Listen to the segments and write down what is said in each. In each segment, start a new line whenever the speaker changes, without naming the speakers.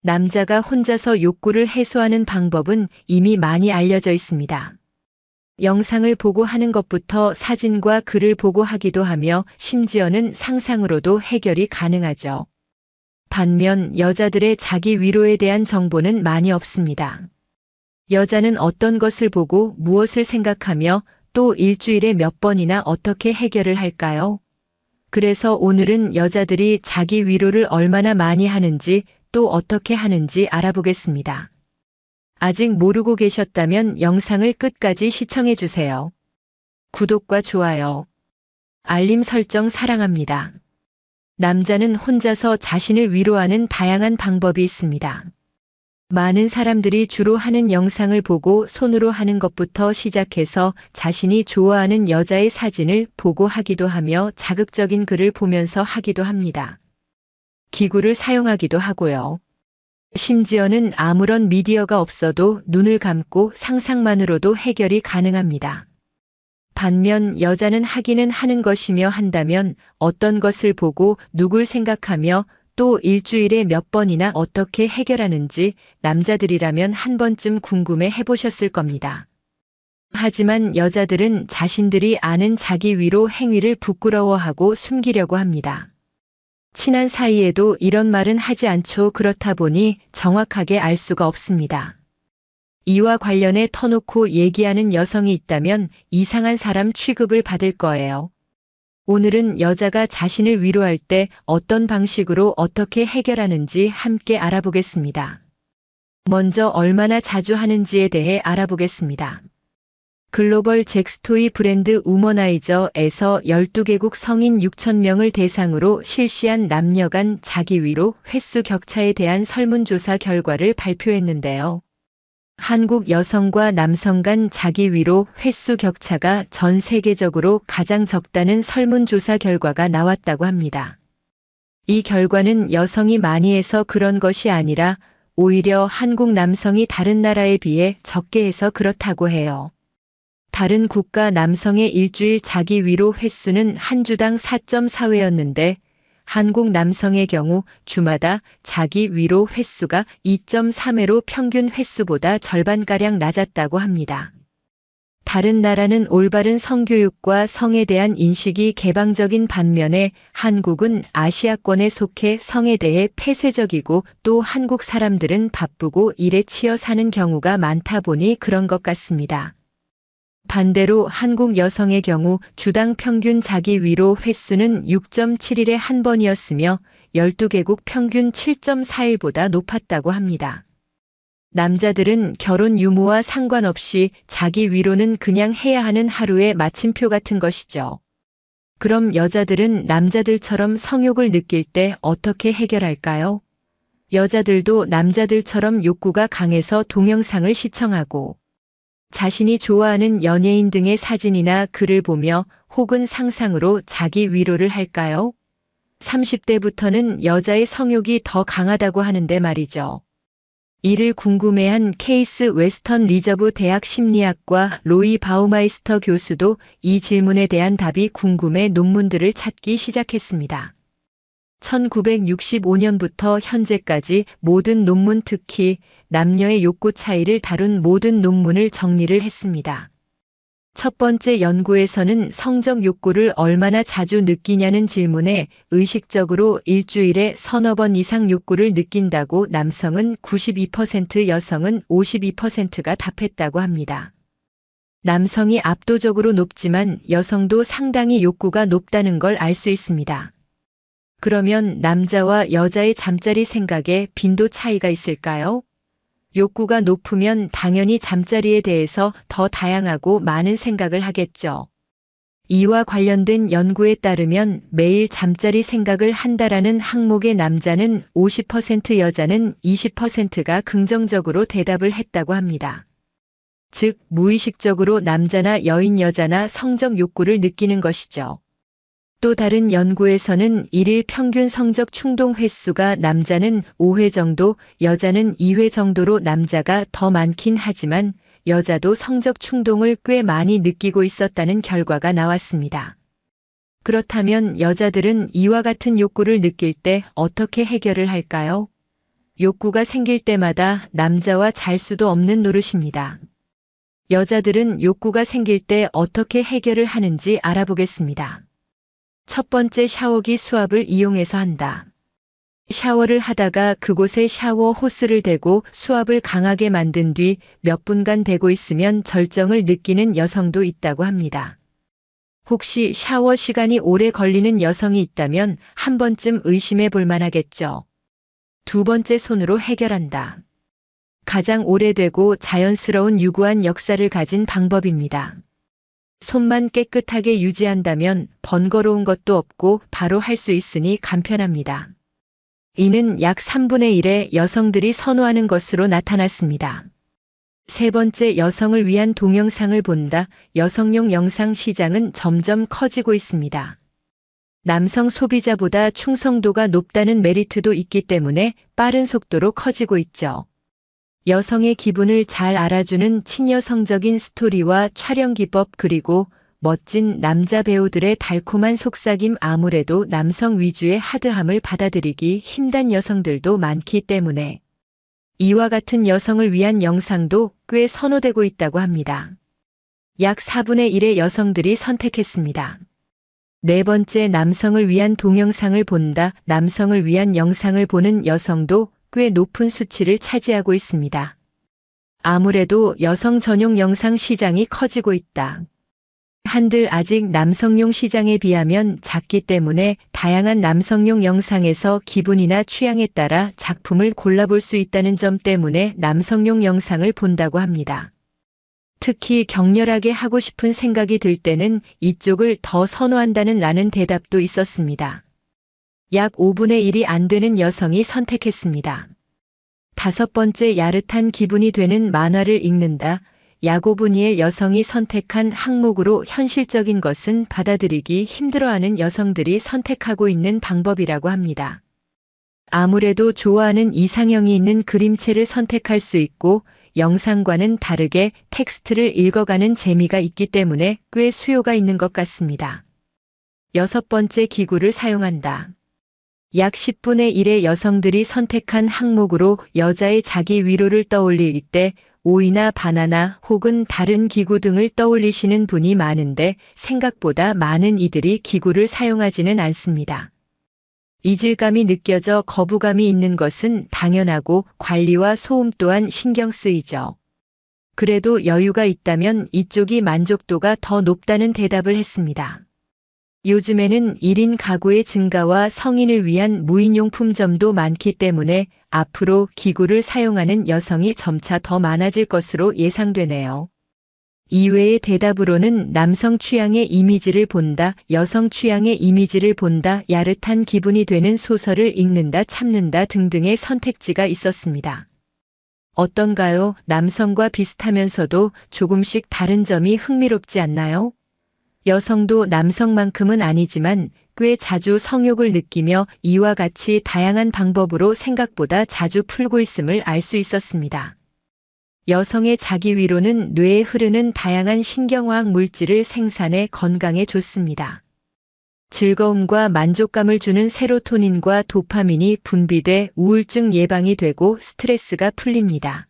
남자가 혼자서 욕구를 해소하는 방법은 이미 많이 알려져 있습니다. 영상을 보고 하는 것부터 사진과 글을 보고 하기도 하며 심지어는 상상으로도 해결이 가능하죠. 반면 여자들의 자기 위로에 대한 정보는 많이 없습니다. 여자는 어떤 것을 보고 무엇을 생각하며 또 일주일에 몇 번이나 어떻게 해결을 할까요? 그래서 오늘은 여자들이 자기 위로를 얼마나 많이 하는지 또 어떻게 하는지 알아보겠습니다. 아직 모르고 계셨다면 영상을 끝까지 시청해 주세요. 구독과 좋아요, 알림 설정 사랑합니다. 남자는 혼자서 자신을 위로하는 다양한 방법이 있습니다. 많은 사람들이 주로 하는 영상을 보고 손으로 하는 것부터 시작해서 자신이 좋아하는 여자의 사진을 보고 하기도 하며 자극적인 글을 보면서 하기도 합니다. 기구를 사용하기도 하고요. 심지어는 아무런 미디어가 없어도 눈을 감고 상상만으로도 해결이 가능합니다. 반면 여자는 하기는 하는 것이며 한다면 어떤 것을 보고 누굴 생각하며 또 일주일에 몇 번이나 어떻게 해결하는지 남자들이라면 한 번쯤 궁금해 해보셨을 겁니다. 하지만 여자들은 자신들이 아는 자기 위로 행위를 부끄러워하고 숨기려고 합니다. 친한 사이에도 이런 말은 하지 않죠. 그렇다 보니 정확하게 알 수가 없습니다. 이와 관련해 터놓고 얘기하는 여성이 있다면 이상한 사람 취급을 받을 거예요. 오늘은 여자가 자신을 위로할 때 어떤 방식으로 어떻게 해결하는지 함께 알아보겠습니다. 먼저 얼마나 자주 하는지에 대해 알아보겠습니다. 글로벌 잭스토이 브랜드 우머나이저에서 12개국 성인 6,000명을 대상으로 실시한 남녀 간 자기 위로 횟수 격차에 대한 설문조사 결과를 발표했는데요. 한국 여성과 남성 간 자기 위로 횟수 격차가 전 세계적으로 가장 적다는 설문조사 결과가 나왔다고 합니다. 이 결과는 여성이 많이 해서 그런 것이 아니라 오히려 한국 남성이 다른 나라에 비해 적게 해서 그렇다고 해요. 다른 국가 남성의 일주일 자기 위로 횟수는 한 주당 4.4회였는데 한국 남성의 경우 주마다 자기 위로 횟수가 2.3회로 평균 횟수보다 절반가량 낮았다고 합니다. 다른 나라는 올바른 성교육과 성에 대한 인식이 개방적인 반면에 한국은 아시아권에 속해 성에 대해 폐쇄적이고 또 한국 사람들은 바쁘고 일에 치여 사는 경우가 많다 보니 그런 것 같습니다. 반대로 한국 여성의 경우 주당 평균 자기 위로 횟수는 6.7일에 한 번이었으며 12개국 평균 7.4일보다 높았다고 합니다. 남자들은 결혼 유무와 상관없이 자기 위로는 그냥 해야 하는 하루의 마침표 같은 것이죠. 그럼 여자들은 남자들처럼 성욕을 느낄 때 어떻게 해결할까요? 여자들도 남자들처럼 욕구가 강해서 동영상을 시청하고 자신이 좋아하는 연예인 등의 사진이나 글을 보며 혹은 상상으로 자기 위로를 할까요? 30대부터는 여자의 성욕이 더 강하다고 하는데 말이죠. 이를 궁금해한 케이스 웨스턴 리저브 대학 심리학과 로이 바우마이스터 교수도 이 질문에 대한 답이 궁금해 논문들을 찾기 시작했습니다. 1965년부터 현재까지 모든 논문, 특히 남녀의 욕구 차이를 다룬 모든 논문을 정리를 했습니다. 첫 번째 연구에서는 성적 욕구를 얼마나 자주 느끼냐는 질문에 의식적으로 일주일에 서너 번 이상 욕구를 느낀다고 남성은 92%, 여성은 52%가 답했다고 합니다. 남성이 압도적으로 높지만 여성도 상당히 욕구가 높다는 걸 알 수 있습니다. 그러면 남자와 여자의 잠자리 생각에 빈도 차이가 있을까요? 욕구가 높으면 당연히 잠자리에 대해서 더 다양하고 많은 생각을 하겠죠. 이와 관련된 연구에 따르면 매일 잠자리 생각을 한다라는 항목의 남자는 50%, 여자는 20%가 긍정적으로 대답을 했다고 합니다. 즉, 무의식적으로 남자나 여인, 여자나 성적 욕구를 느끼는 것이죠. 또 다른 연구에서는 일일 평균 성적 충동 횟수가 남자는 5회 정도, 여자는 2회 정도로 남자가 더 많긴 하지만 여자도 성적 충동을 꽤 많이 느끼고 있었다는 결과가 나왔습니다. 그렇다면 여자들은 이와 같은 욕구를 느낄 때 어떻게 해결을 할까요? 욕구가 생길 때마다 남자와 잘 수도 없는 노릇입니다. 여자들은 욕구가 생길 때 어떻게 해결을 하는지 알아보겠습니다. 첫 번째, 샤워기 수압을 이용해서 한다. 샤워를 하다가 그곳에 샤워 호스를 대고 수압을 강하게 만든 뒤 몇 분간 대고 있으면 절정을 느끼는 여성도 있다고 합니다. 혹시 샤워 시간이 오래 걸리는 여성이 있다면 한 번쯤 의심해 볼 만하겠죠. 두 번째, 손으로 해결한다. 가장 오래되고 자연스러운 유구한 역사를 가진 방법입니다. 손만 깨끗하게 유지한다면 번거로운 것도 없고 바로 할 수 있으니 간편합니다. 이는 약 3분의 1의 여성들이 선호하는 것으로 나타났습니다. 세 번째, 여성을 위한 동영상을 본다. 여성용 영상 시장은 점점 커지고 있습니다. 남성 소비자보다 충성도가 높다는 메리트도 있기 때문에 빠른 속도로 커지고 있죠. 여성의 기분을 잘 알아주는 친여성적인 스토리와 촬영 기법, 그리고 멋진 남자 배우들의 달콤한 속삭임, 아무래도 남성 위주의 하드함을 받아들이기 힘든 여성들도 많기 때문에 이와 같은 여성을 위한 영상도 꽤 선호되고 있다고 합니다. 약 4분의 1의 여성들이 선택했습니다. 네 번째, 남성을 위한 동영상을 본다. 남성을 위한 영상을 보는 여성도 꽤 높은 수치를 차지하고 있습니다. 아무래도 여성 전용 영상 시장이 커지고 있다. 한들 아직 남성용 시장에 비하면 작기 때문에 다양한 남성용 영상에서 기분이나 취향에 따라 작품을 골라볼 수 있다는 점 때문에 남성용 영상을 본다고 합니다. 특히 격렬하게 하고 싶은 생각이 들 때는 이쪽을 더 선호한다는 라는 대답도 있었습니다. 약 5분의 1이 안 되는 여성이 선택했습니다. 다섯 번째, 야릇한 기분이 되는 만화를 읽는다. 약 5분의 1 여성이 선택한 항목으로 현실적인 것은 받아들이기 힘들어하는 여성들이 선택하고 있는 방법이라고 합니다. 아무래도 좋아하는 이상형이 있는 그림체를 선택할 수 있고 영상과는 다르게 텍스트를 읽어가는 재미가 있기 때문에 꽤 수요가 있는 것 같습니다. 여섯 번째, 기구를 사용한다. 약 10분의 1의 여성들이 선택한 항목으로 여자의 자기 위로를 떠올릴 때 오이나 바나나 혹은 다른 기구 등을 떠올리시는 분이 많은데 생각보다 많은 이들이 기구를 사용하지는 않습니다. 이질감이 느껴져 거부감이 있는 것은 당연하고 관리와 소음 또한 신경 쓰이죠. 그래도 여유가 있다면 이쪽이 만족도가 더 높다는 대답을 했습니다. 요즘에는 1인 가구의 증가와 성인을 위한 무인용품점도 많기 때문에 앞으로 기구를 사용하는 여성이 점차 더 많아질 것으로 예상되네요. 이외의 대답으로는 남성 취향의 이미지를 본다, 여성 취향의 이미지를 본다, 야릇한 기분이 되는 소설을 읽는다, 참는다 등등의 선택지가 있었습니다. 어떤가요? 남성과 비슷하면서도 조금씩 다른 점이 흥미롭지 않나요? 여성도 남성만큼은 아니지만 꽤 자주 성욕을 느끼며 이와 같이 다양한 방법으로 생각보다 자주 풀고 있음을 알 수 있었습니다. 여성의 자기 위로는 뇌에 흐르는 다양한 신경화학 물질을 생산해 건강에 좋습니다. 즐거움과 만족감을 주는 세로토닌과 도파민이 분비돼 우울증 예방이 되고 스트레스가 풀립니다.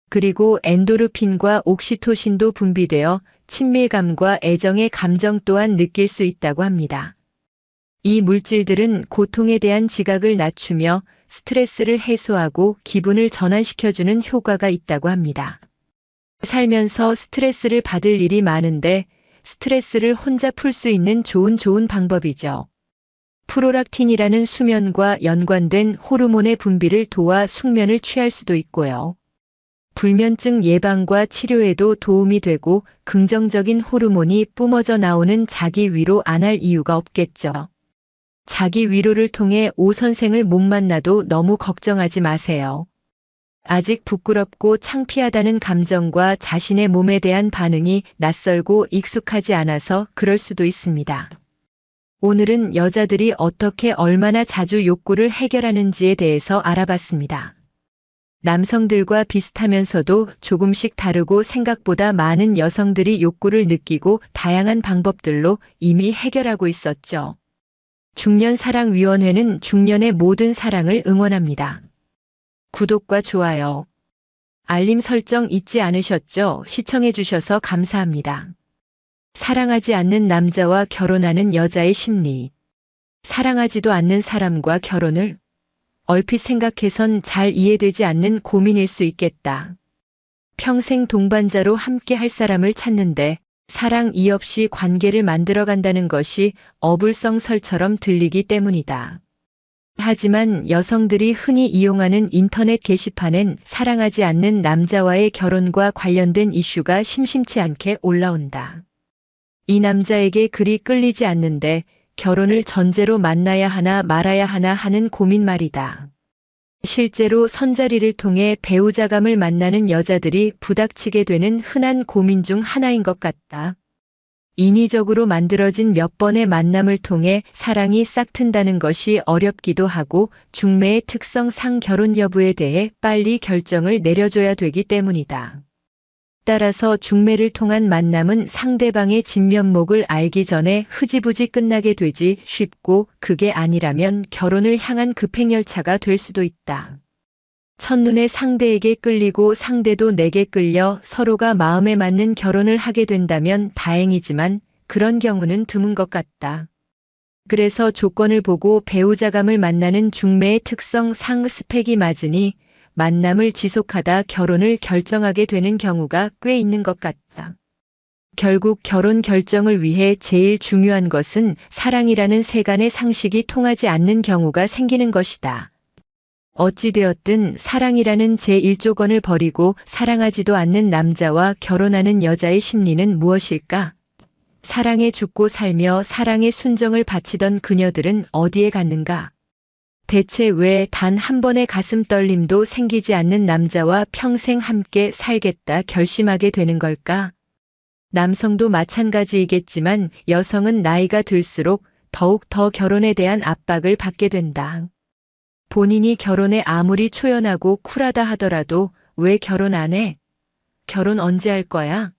그리고 엔도르핀과 옥시토신도 분비되어 친밀감과 애정의 감정 또한 느낄 수 있다고 합니다. 이 물질들은 고통에 대한 지각을 낮추며 스트레스를 해소하고 기분을 전환시켜주는 효과가 있다고 합니다. 살면서 스트레스를 받을 일이 많은데 스트레스를 혼자 풀 수 있는 좋은 방법이죠. 프로락틴이라는 수면과 연관된 호르몬의 분비를 도와 숙면을 취할 수도 있고요. 불면증 예방과 치료에도 도움이 되고 긍정적인 호르몬이 뿜어져 나오는 자기 위로 안 할 이유가 없겠죠. 자기 위로를 통해 오 선생을 못 만나도 너무 걱정하지 마세요. 아직 부끄럽고 창피하다는 감정과 자신의 몸에 대한 반응이 낯설고 익숙하지 않아서 그럴 수도 있습니다. 오늘은 여자들이 어떻게 얼마나 자주 욕구를 해결하는지에 대해서 알아봤습니다. 남성들과 비슷하면서도 조금씩 다르고 생각보다 많은 여성들이 욕구를 느끼고 다양한 방법들로 이미 해결하고 있었죠. 중년사랑위원회는 중년의 모든 사랑을 응원합니다. 구독과 좋아요, 알림 설정 잊지 않으셨죠? 시청해주셔서 감사합니다. 사랑하지 않는 남자와 결혼하는 여자의 심리. 사랑하지도 않는 사람과 결혼을 얼핏 생각해선 잘 이해되지 않는 고민일 수 있겠다. 평생 동반자로 함께 할 사람을 찾는데 사랑 이 없이 관계를 만들어간다는 것이 어불성설처럼 들리기 때문이다. 하지만 여성들이 흔히 이용하는 인터넷 게시판엔 사랑하지 않는 남자와의 결혼과 관련된 이슈가 심심치 않게 올라온다. 이 남자에게 그리 끌리지 않는데 결혼을 전제로 만나야 하나 말아야 하나 하는 고민 말이다. 실제로 선자리를 통해 배우자감을 만나는 여자들이 부닥치게 되는 흔한 고민 중 하나인 것 같다. 인위적으로 만들어진 몇 번의 만남을 통해 사랑이 싹튼다는 것이 어렵기도 하고 중매의 특성상 결혼 여부에 대해 빨리 결정을 내려줘야 되기 때문이다. 따라서 중매를 통한 만남은 상대방의 진면목을 알기 전에 흐지부지 끝나게 되지 쉽고 그게 아니라면 결혼을 향한 급행열차가 될 수도 있다. 첫눈에 상대에게 끌리고 상대도 내게 끌려 서로가 마음에 맞는 결혼을 하게 된다면 다행이지만 그런 경우는 드문 것 같다. 그래서 조건을 보고 배우자감을 만나는 중매의 특성상 스펙이 맞으니 만남을 지속하다 결혼을 결정하게 되는 경우가 꽤 있는 것 같다. 결국 결혼 결정을 위해 제일 중요한 것은 사랑이라는 세간의 상식이 통하지 않는 경우가 생기는 것이다. 어찌되었든 사랑이라는 제1조건을 버리고 사랑하지도 않는 남자와 결혼하는 여자의 심리는 무엇일까? 사랑에 죽고 살며 사랑의 순정을 바치던 그녀들은 어디에 갔는가? 대체 왜 단 한 번의 가슴 떨림도 생기지 않는 남자와 평생 함께 살겠다 결심하게 되는 걸까? 남성도 마찬가지이겠지만 여성은 나이가 들수록 더욱 더 결혼에 대한 압박을 받게 된다. 본인이 결혼에 아무리 초연하고 쿨하다 하더라도 왜 결혼 안 해? 결혼 언제 할 거야?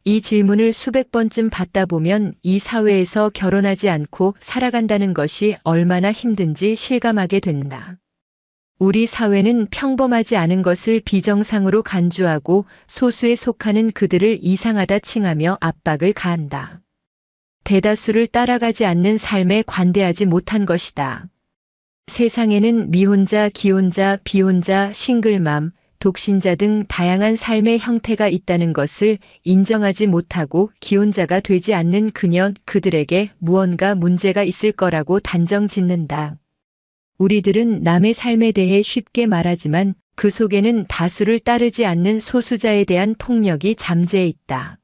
이 질문을 수백 번쯤 받다 보면 이 사회에서 결혼하지 않고 살아간다는 것이 얼마나 힘든지 실감하게 된다. 우리 사회는 평범하지 않은 것을 비정상으로 간주하고 소수에 속하는 그들을 이상하다 칭하며 압박을 가한다. 대다수를 따라가지 않는 삶에 관대하지 못한 것이다. 세상에는 미혼자, 기혼자, 비혼자, 싱글맘, 독신자 등 다양한 삶의 형태가 있다는 것을 인정하지 못하고 기혼자가 되지 않는 그들에게 무언가 문제가 있을 거라고 단정 짓는다. 우리들은 남의 삶에 대해 쉽게 말하지만 그 속에는 다수를 따르지 않는 소수자에 대한 폭력이 잠재해 있다.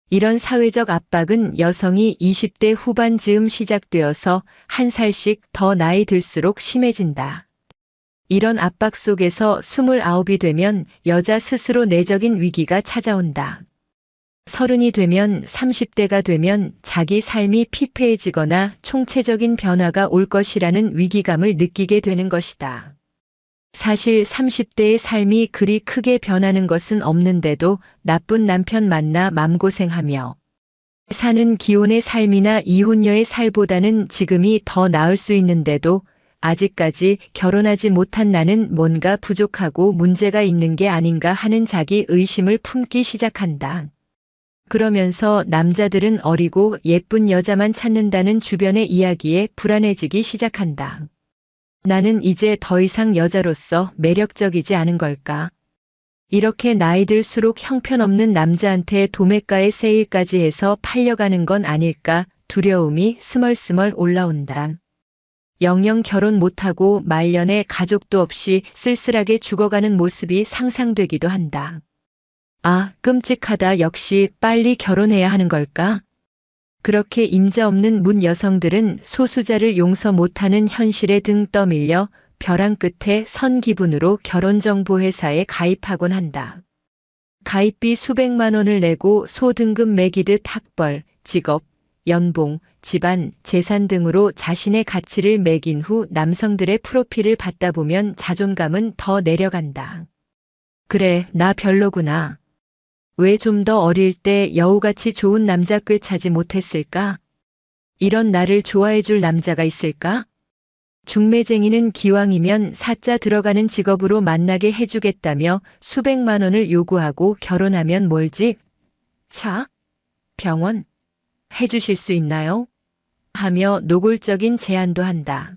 이런 사회적 압박은 여성이 20대 후반 즈음 시작되어서 한 살씩 더 나이 들수록 심해진다. 이런 압박 속에서 29이 되면 여자 스스로 내적인 위기가 찾아온다. 30이 되면 30대가 되면 자기 삶이 피폐해지거나 총체적인 변화가 올 것이라는 위기감을 느끼게 되는 것이다. 사실 30대의 삶이 그리 크게 변하는 것은 없는데도 나쁜 남편 만나 맘고생하며 사는 기혼의 삶이나 이혼녀의 살보다는 지금이 더 나을 수 있는데도 아직까지 결혼하지 못한 나는 뭔가 부족하고 문제가 있는 게 아닌가 하는 자기 의심을 품기 시작한다. 그러면서 남자들은 어리고 예쁜 여자만 찾는다는 주변의 이야기에 불안해지기 시작한다. 나는 이제 더 이상 여자로서 매력적이지 않은 걸까? 이렇게 나이 들수록 형편없는 남자한테 도매가의 세일까지 해서 팔려가는 건 아닐까 두려움이 스멀스멀 올라온다. 영영 결혼 못하고 말년에 가족도 없이 쓸쓸하게 죽어가는 모습이 상상되기도 한다. 아, 끔찍하다. 역시 빨리 결혼해야 하는 걸까? 그렇게 임자 없는 문 여성들은 소수자를 용서 못하는 현실에 등 떠밀려 벼랑 끝에 선 기분으로 결혼정보회사에 가입하곤 한다. 가입비 수백만 원을 내고 소등급 매기듯 학벌, 직업, 연봉, 집안, 재산 등으로 자신의 가치를 매긴 후 남성들의 프로필을 받다 보면 자존감은 더 내려간다. 그래, 나 별로구나. 왜 좀 더 어릴 때 여우같이 좋은 남자 꿰차지 못했을까? 이런 나를 좋아해 줄 남자가 있을까? 중매쟁이는 기왕이면 사자 들어가는 직업으로 만나게 해주겠다며 수백만 원을 요구하고 결혼하면 뭘지? 차? 병원? 해주실 수 있나요? 하며 노골적인 제안도 한다.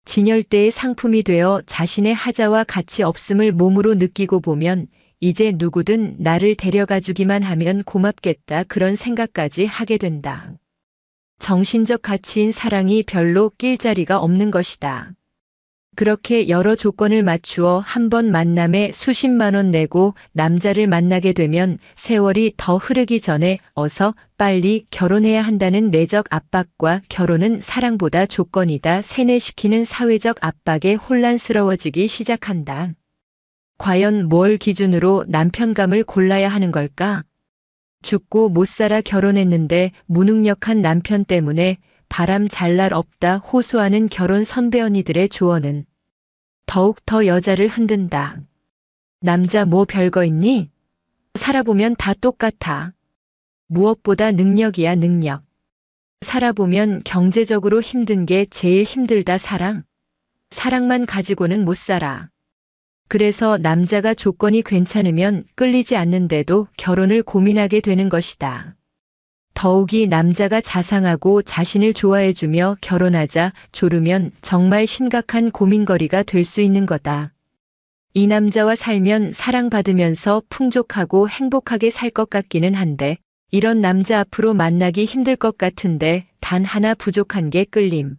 진열대의 상품이 되어 자신의 하자와 가치 없음을 몸으로 느끼고 보면 이제 누구든 나를 데려가 주기만 하면 고맙겠다 그런 생각까지 하게 된다. 정신적 가치인 사랑이 별로 낄 자리가 없는 것이다. 그렇게 여러 조건을 맞추어 한 번 만남에 수십만 원 내고 남자를 만나게 되면 세월이 더 흐르기 전에 어서 빨리 결혼해야 한다는 내적 압박과 결혼은 사랑보다 조건이다 세뇌시키는 사회적 압박에 혼란스러워지기 시작한다. 과연 뭘 기준으로 남편감을 골라야 하는 걸까? 죽고 못 살아 결혼했는데 무능력한 남편 때문에 바람 잘 날 없다 호소하는 결혼 선배 언니들의 조언은 더욱 더 여자를 흔든다. 남자 뭐 별거 있니? 살아보면 다 똑같아. 무엇보다 능력이야 능력. 살아보면 경제적으로 힘든 게 제일 힘들다 사랑. 사랑만 가지고는 못 살아. 그래서 남자가 조건이 괜찮으면 끌리지 않는데도 결혼을 고민하게 되는 것이다. 더욱이 남자가 자상하고 자신을 좋아해주며 결혼하자 조르면 정말 심각한 고민거리가 될 수 있는 거다. 이 남자와 살면 사랑받으면서 풍족하고 행복하게 살 것 같기는 한데 이런 남자 앞으로 만나기 힘들 것 같은데 단 하나 부족한 게 끌림.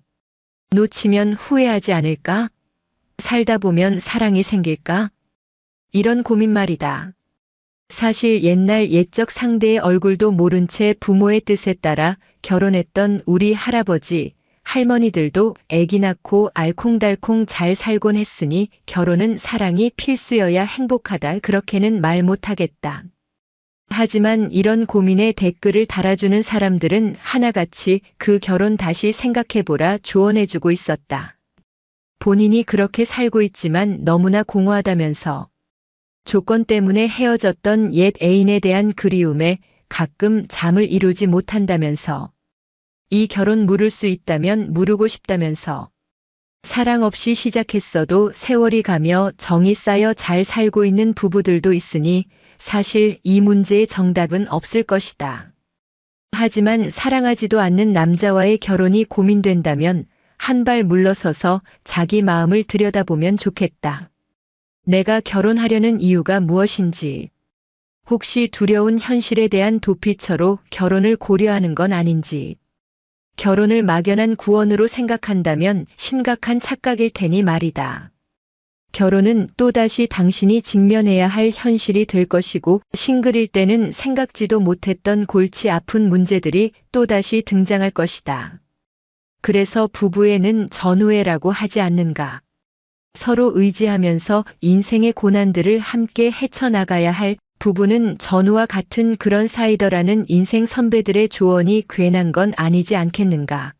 놓치면 후회하지 않을까? 살다 보면 사랑이 생길까? 이런 고민 말이다. 사실 옛날 옛적 상대의 얼굴도 모른 채 부모의 뜻에 따라 결혼했던 우리 할아버지, 할머니들도 아기 낳고 알콩달콩 잘 살곤 했으니 결혼은 사랑이 필수여야 행복하다 그렇게는 말 못하겠다. 하지만 이런 고민에 댓글을 달아주는 사람들은 하나같이 그 결혼 다시 생각해보라 조언해주고 있었다. 본인이 그렇게 살고 있지만 너무나 공허하다면서 조건 때문에 헤어졌던 옛 애인에 대한 그리움에 가끔 잠을 이루지 못한다면서 이 결혼 물을 수 있다면 무르고 싶다면서 사랑 없이 시작했어도 세월이 가며 정이 쌓여 잘 살고 있는 부부들도 있으니 사실 이 문제의 정답은 없을 것이다. 하지만 사랑하지도 않는 남자와의 결혼이 고민된다면 한 발 물러서서 자기 마음을 들여다보면 좋겠다. 내가 결혼하려는 이유가 무엇인지, 혹시 두려운 현실에 대한 도피처로 결혼을 고려하는 건 아닌지, 결혼을 막연한 구원으로 생각한다면 심각한 착각일 테니 말이다. 결혼은 또다시 당신이 직면해야 할 현실이 될 것이고 싱글일 때는 생각지도 못했던 골치 아픈 문제들이 또다시 등장할 것이다. 그래서 부부에는 전우애라고 하지 않는가. 서로 의지하면서 인생의 고난들을 함께 헤쳐나가야 할 부부는 전우와 같은 그런 사이더라는 인생 선배들의 조언이 괜한 건 아니지 않겠는가.